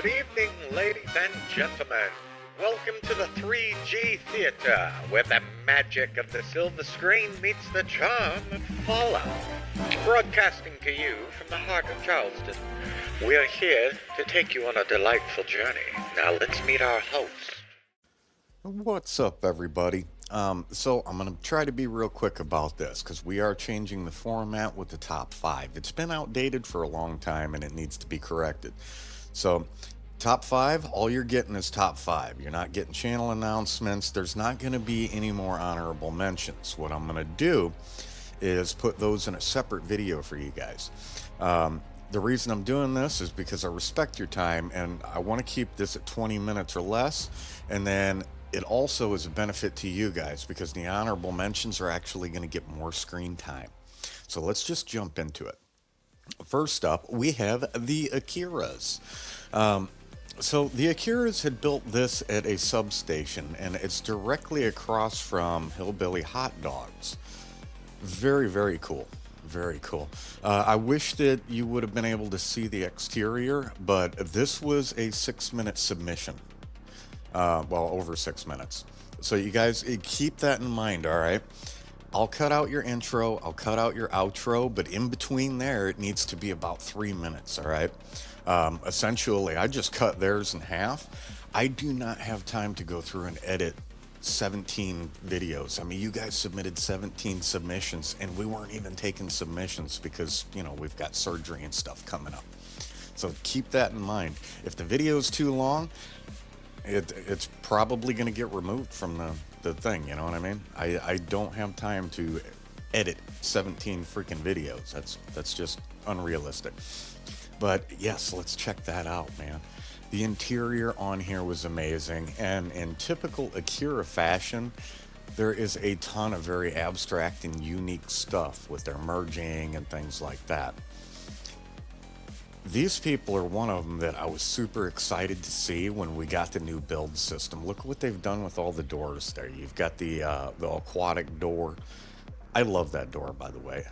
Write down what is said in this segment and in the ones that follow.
Good evening, ladies and gentlemen. Welcome to the 3G Theater, where the magic of the silver screen meets the charm of Fallout. Broadcasting to you from the heart of Charleston, we're here to take you on a delightful journey. Now let's meet our hosts. What's up, everybody? So I'm going to try to be real quick about this because we are changing the format with the top five. It's been outdated for a long time and it needs to be corrected. So, top five, all you're getting is top five. You're not getting channel announcements. There's not going to be any more honorable mentions. What I'm going to do is put those in a separate video for you guys. The reason I'm doing this is because I respect your time and I want to keep this at 20 minutes or less. And then it also is a benefit to you guys because the honorable mentions are actually going to get more screen time. So let's just jump into it. First up, we have the Akiras. So the Akiras had built this at a substation, and it's directly across from Hillbilly Hot Dogs. Very, very cool. Very cool. I wish that you would have been able to see the exterior, but this was a 6-minute submission. Well, over 6 minutes. So you guys keep that in mind, all right? I'll cut out your intro, I'll cut out your outro, but in between there, it needs to be about 3 minutes, all right? Essentially, I just cut theirs in half. I do not have time to go through and edit 17 videos. I mean, you guys submitted 17 submissions, and we weren't even taking submissions because, you know, we've got surgery and stuff coming up. So keep that in mind. If the video is too long, it's probably going to get removed from the thing, you know what I mean? I don't have time to edit 17 freaking videos. That's just unrealistic. But yes, let's check that out, man. The interior on here was amazing, and in typical Akira fashion, there is a ton of very abstract and unique stuff with their merging and things like that. These people are one of them that I was super excited to see when we got the new build system. Look what they've done with all the doors there. You've got the aquatic door. I love that door, by the way.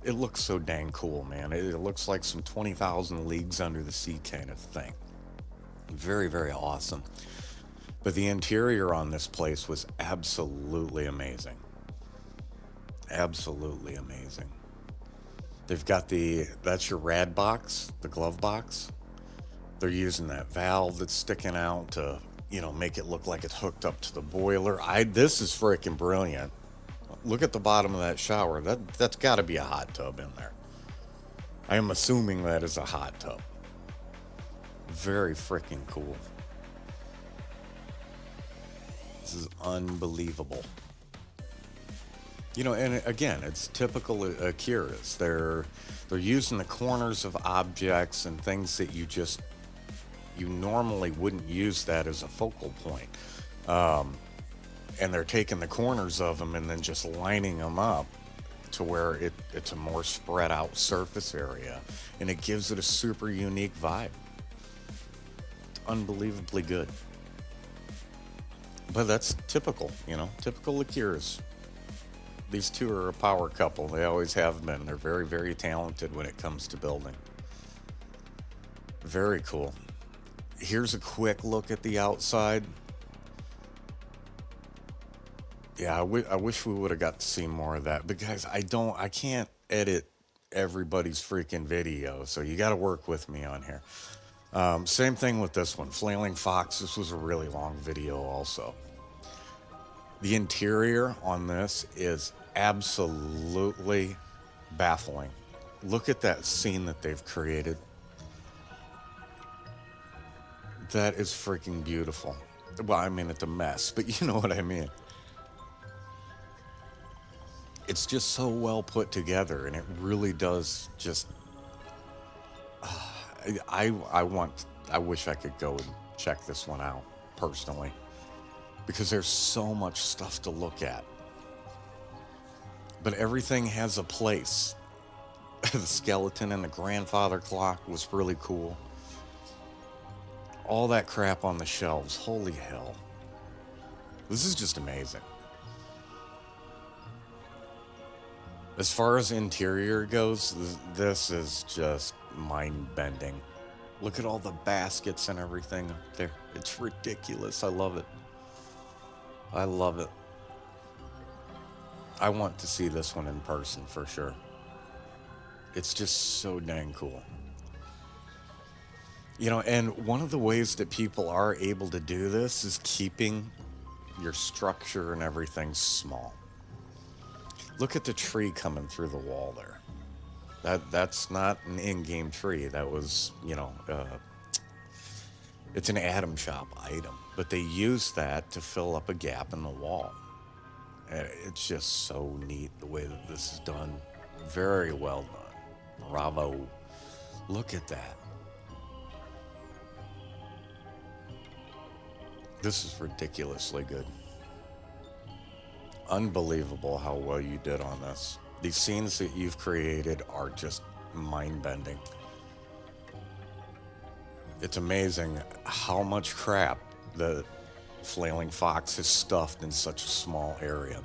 It looks so dang cool, man. It looks like some 20,000 Leagues Under the Sea kind of thing. Very, very awesome. But the interior on this place was absolutely amazing. Absolutely amazing. They've got that's your rad box, the glove box. They're using that valve that's sticking out to, you know, make it look like it's hooked up to the boiler. This is freaking brilliant. Look at the bottom of that shower. That's got to be a hot tub in there. I am assuming that is a hot tub. Very freaking cool. This is unbelievable. You know, and again, it's typical Akiras. They're using the corners of objects and things that you normally wouldn't use that as a focal point. And they're taking the corners of them and then just lining them up to where it's a more spread out surface area. And it gives it a super unique vibe. It's unbelievably good. But that's typical, you know, typical Akiras. These two are a power couple. They always have been. They're very, very talented when it comes to building. Very cool. Here's a quick look at the outside. Yeah, I wish we would have got to see more of that. But guys, I can't edit everybody's freaking video. So you got to work with me on here. Same thing with this one. Flailing Fox. This was a really long video also. The interior on this is absolutely baffling. Look at that scene that they've created. That is freaking beautiful. Well, I mean, it's a mess, but you know what I mean. It's just so well put together, and it really does just... I wish I could go and check this one out, personally. Because there's so much stuff to look at. But everything has a place. The skeleton and the grandfather clock was really cool. All that crap on the shelves. Holy hell. This is just amazing. As far as interior goes, this is just mind-bending. Look at all the baskets and everything up there. It's ridiculous. I love it. I love it. I want to see this one in person for sure. It's just so dang cool. And one of the ways that people are able to do this is keeping your structure and everything small. Look at the tree coming through the wall there. That's not an in-game tree. That was, it's an Atom Shop item, but they use that to fill up a gap in the wall. And it's just so neat the way that this is done. Very well done. Bravo. Look at that. This is ridiculously good. Unbelievable how well you did on this. These scenes that you've created are just mind-bending. It's amazing how much crap the Flailing Fox has stuffed in such a small area.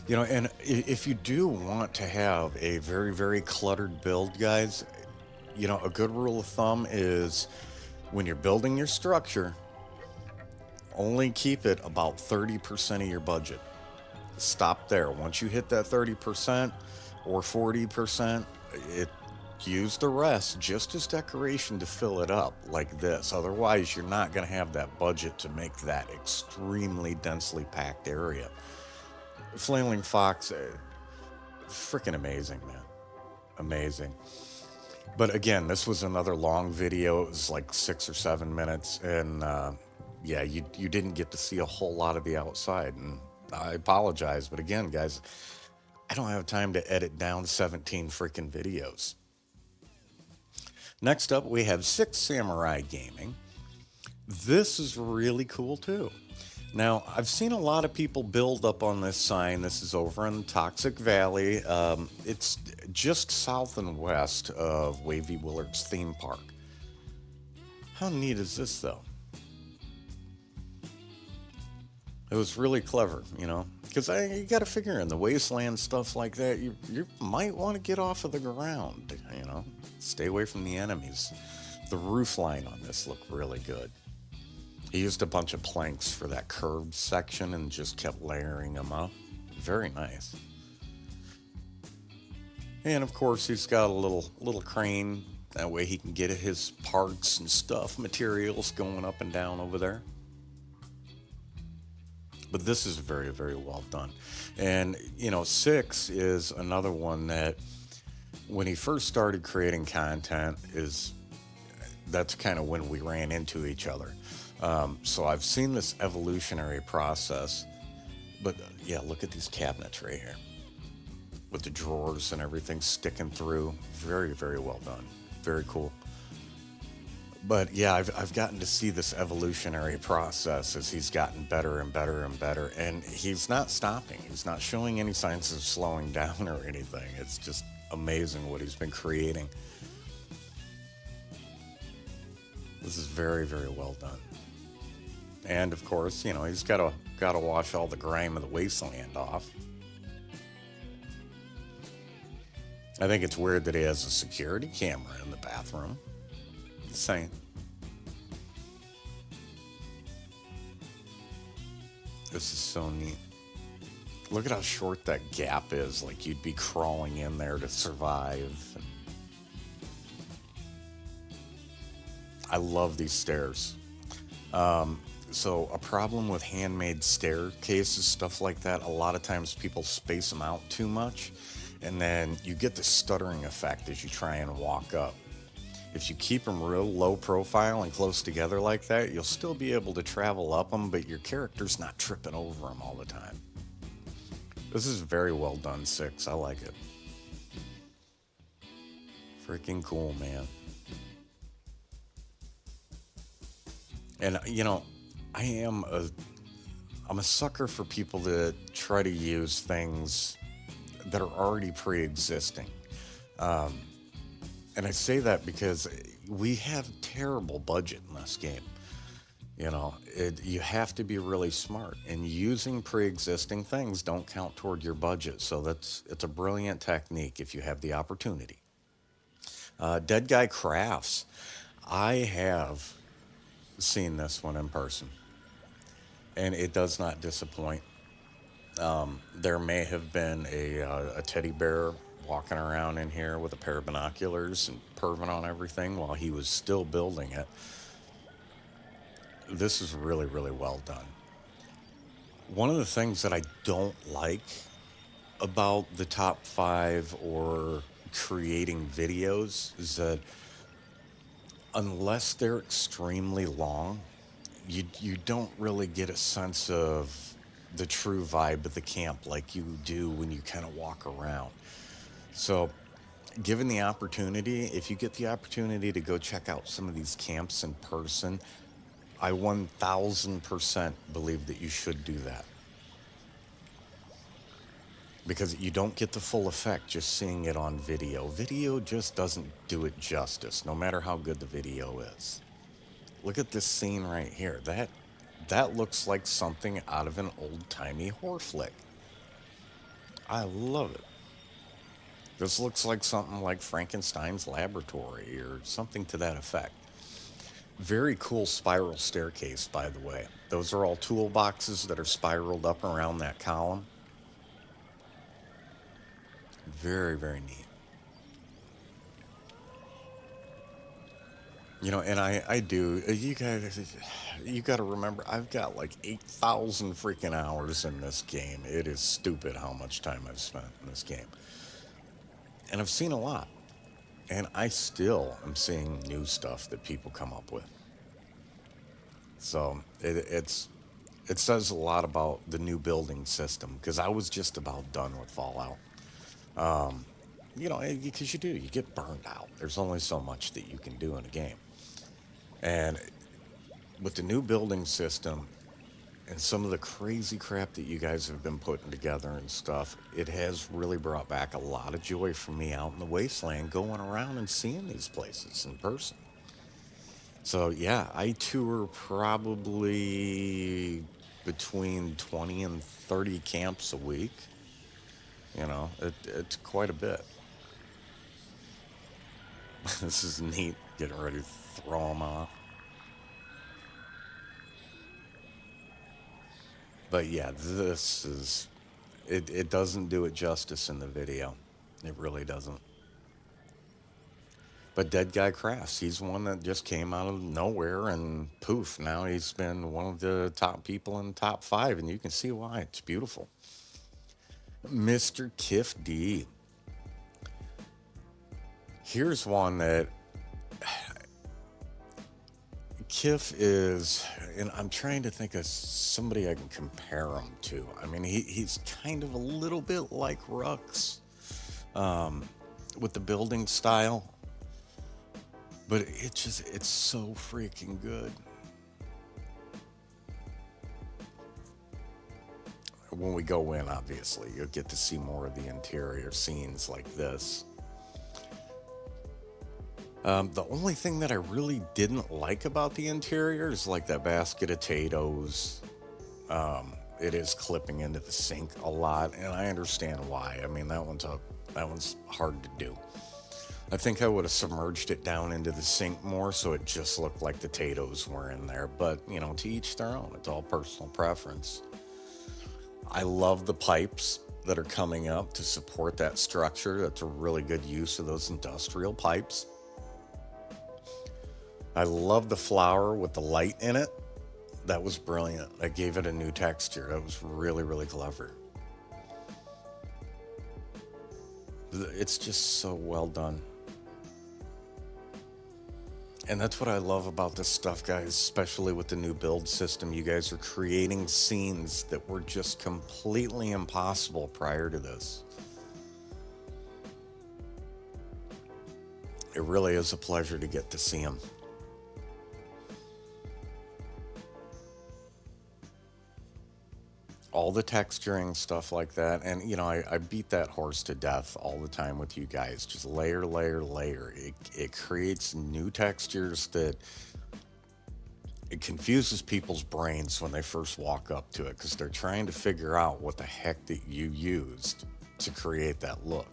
And if you do want to have a very, very cluttered build, guys, a good rule of thumb is when you're building your structure, only keep it about 30% of your budget. Stop there. Once you hit that 30% or 40%, use the rest just as decoration to fill it up like this. Otherwise, you're not going to have that budget to make that extremely densely packed area. Flailing Fox, freaking amazing, man. Amazing. But again, this was another long video. It was like 6 or 7 minutes. And yeah, you didn't get to see a whole lot of the outside. And I apologize. But again, guys, I don't have time to edit down 17 freaking videos. Next up, we have Six Samurai Gaming. This is really cool too. Now, I've seen a lot of people build up on this sign. This is over in Toxic Valley. It's just south and west of Wavy Willard's theme park. How neat is this, though? It was really clever, because you got to figure in the wasteland stuff like that, you might want to get off of the ground, stay away from the enemies. The roof line on this looked really good. He used a bunch of planks for that curved section and just kept layering them up. Very nice. And of course, he's got a little crane. That way he can get his parts and stuff, materials going up and down over there. But this is very, very well done. And, Six is another one that when he first started creating content that's kind of when we ran into each other. So I've seen this evolutionary process. But yeah, look at these cabinets right here. With the drawers and everything sticking through. Very, very well done. Very cool. But yeah, I've gotten to see this evolutionary process as he's gotten better and better and better. And he's not stopping. He's not showing any signs of slowing down or anything. It's just amazing what he's been creating. This is very, very well done. And of course, he's got to wash all the grime of the wasteland off. I think it's weird that he has a security camera in the bathroom. Insane. This is so neat. Look at how short that gap is. Like you'd be crawling in there to survive. I love these stairs. So a problem with handmade staircases, stuff like that, a lot of times people space them out too much. And then you get the stuttering effect as you try and walk up. If you keep them real low profile and close together like that, you'll still be able to travel up them, but your character's not tripping over them all the time. This is very well done, Six. I like it. Freaking cool, man. And, I'm a sucker for people that try to use things that are already pre-existing. And I say that because we have terrible budget in this game. You have to be really smart, and using pre-existing things don't count toward your budget. So it's a brilliant technique if you have the opportunity. Dead Guy Crafts. I have seen this one in person, and it does not disappoint. There may have been a teddy bear walking around in here with a pair of binoculars and perving on everything while he was still building it. This is really, really well done. One of the things that I don't like about the top five or creating videos is that unless they're extremely long, you don't really get a sense of the true vibe of the camp like you do when you kind of walk around. So, given the opportunity, if you get the opportunity to go check out some of these camps in person, I 1000% believe that you should do that because you don't get the full effect just seeing it on video. Video just doesn't do it justice, no matter how good the video is. Look at this scene right here. That looks like something out of an old-timey horror flick. I love it. This looks like something like Frankenstein's laboratory or something to that effect. Very cool spiral staircase, by the way. Those are all toolboxes that are spiraled up around that column. Very, very neat. You know, and I do. You got to remember, I've got like 8,000 freaking hours in this game. It is stupid how much time I've spent in this game, and I've seen a lot. And I still am seeing new stuff that people come up with. So it says a lot about the new building system because I was just about done with Fallout. You know, because you get burned out. There's only so much that you can do in a game. And with the new building system and some of the crazy crap that you guys have been putting together and stuff, it has really brought back a lot of joy for me out in the wasteland going around and seeing these places in person. So, yeah, I tour probably between 20 and 30 camps a week. You know, it's quite a bit. This is neat, getting ready to throw them off. But yeah, it doesn't do it justice in the video. It really doesn't. But Dead Guy Crafts, he's one that just came out of nowhere and poof, now he's been one of the top people in the top five, and you can see why. It's beautiful. Mr. KIFd. Here's one that Kif is, and I'm trying to think of somebody I can compare him to. I mean, he's kind of a little bit like Rux with the building style, but it's so freaking good. When we go in, obviously, you'll get to see more of the interior scenes like this. The only thing that I really didn't like about the interior is like that basket of potatoes. It is clipping into the sink a lot, and I understand why. I mean, that one's hard to do. I think I would have submerged it down into the sink more so it just looked like the potatoes were in there. But, you know, to each their own. It's all personal preference. I love the pipes that are coming up to support that structure. That's a really good use of those industrial pipes. I love the flower with the light in it. That was brilliant. I gave it a new texture. That was really, really clever. It's just so well done. And that's what I love about this stuff, guys, especially with the new build system. You guys are creating scenes that were just completely impossible prior to this. It really is a pleasure to get to see them. All the texturing, stuff like that. And, you know, I beat that horse to death all the time with you guys. Just layer, layer, layer. It creates new textures that it confuses people's brains when they first walk up to it because they're trying to figure out what the heck that you used to create that look.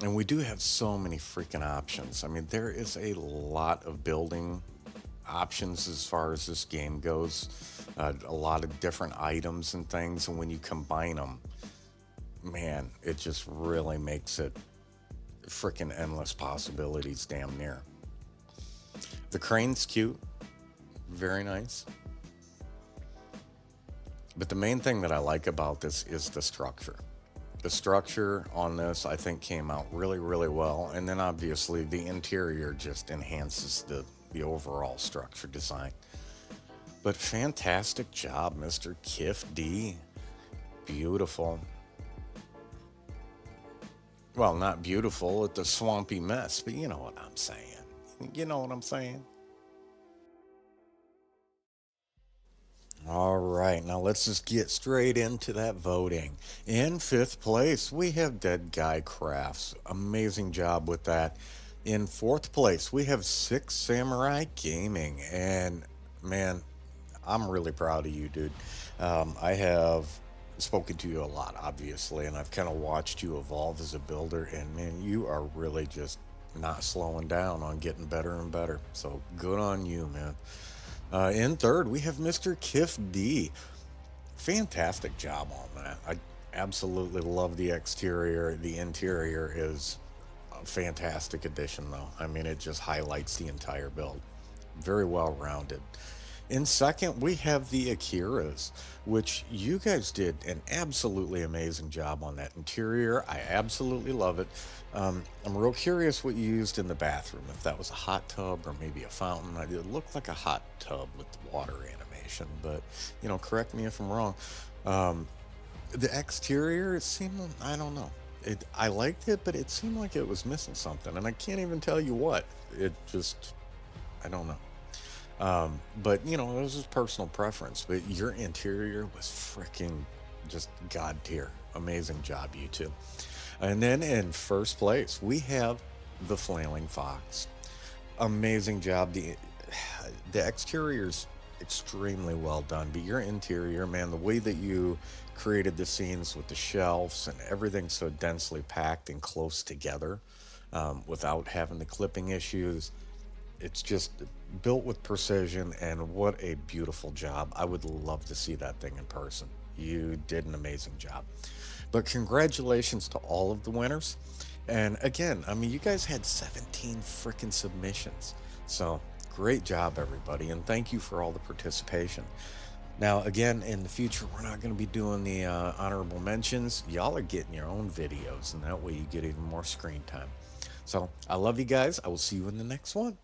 And we do have so many freaking options. I mean, there is a lot of building options as far as this game goes. A lot of different items and things, and when you combine them, man, it just really makes it freaking endless possibilities, damn near. The crane's cute, very nice. But the main thing that I like about this is the structure. The structure on this, I think, came out really, really well. And then obviously the interior just enhances the overall structure design. But fantastic job, Mr. KIFd. Beautiful. Well, not beautiful, it's a swampy mess, but you know what I'm saying. You know what I'm saying? All right, now let's just get straight into that voting. In fifth place, we have Dead Guy Crafts. Amazing job with that. In fourth place, we have Six Samurai Gaming. And man, I'm really proud of you, dude. I have spoken to you a lot, obviously, and I've kind of watched you evolve as a builder. And man, you are really just not slowing down on getting better and better. So good on you, man. In third, we have Mr. KIFd. Fantastic job on that. I absolutely love the exterior. The interior is a fantastic addition, though. I mean, it just highlights the entire build. Very well rounded. In second, we have the Akiras, which you guys did an absolutely amazing job on that interior. I absolutely love it. I'm real curious what you used in the bathroom, if that was a hot tub or maybe a fountain. It looked like a hot tub with the water animation, but, you know, correct me if I'm wrong. The exterior, it seemed, I don't know. I liked it, but it seemed like it was missing something, and I can't even tell you what. It just, I don't know. But you know, it was just personal preference. But your interior was freaking just god tier. Amazing job, you two. And then in first place, we have the Flailing Fox. Amazing job. The exterior's extremely well done, but your interior, man, the way that you created the scenes with the shelves and everything so densely packed and close together, without having the clipping issues, it's just built with precision, and what a beautiful job. I would love to see that thing in person. You did an amazing job. But congratulations to all of the winners. And again, I mean, you guys had 17 freaking submissions. So great job, everybody. And thank you for all the participation. Now, again, in the future, we're not going to be doing the honorable mentions. Y'all are getting your own videos, and that way you get even more screen time. So I love you guys. I will see you in the next one.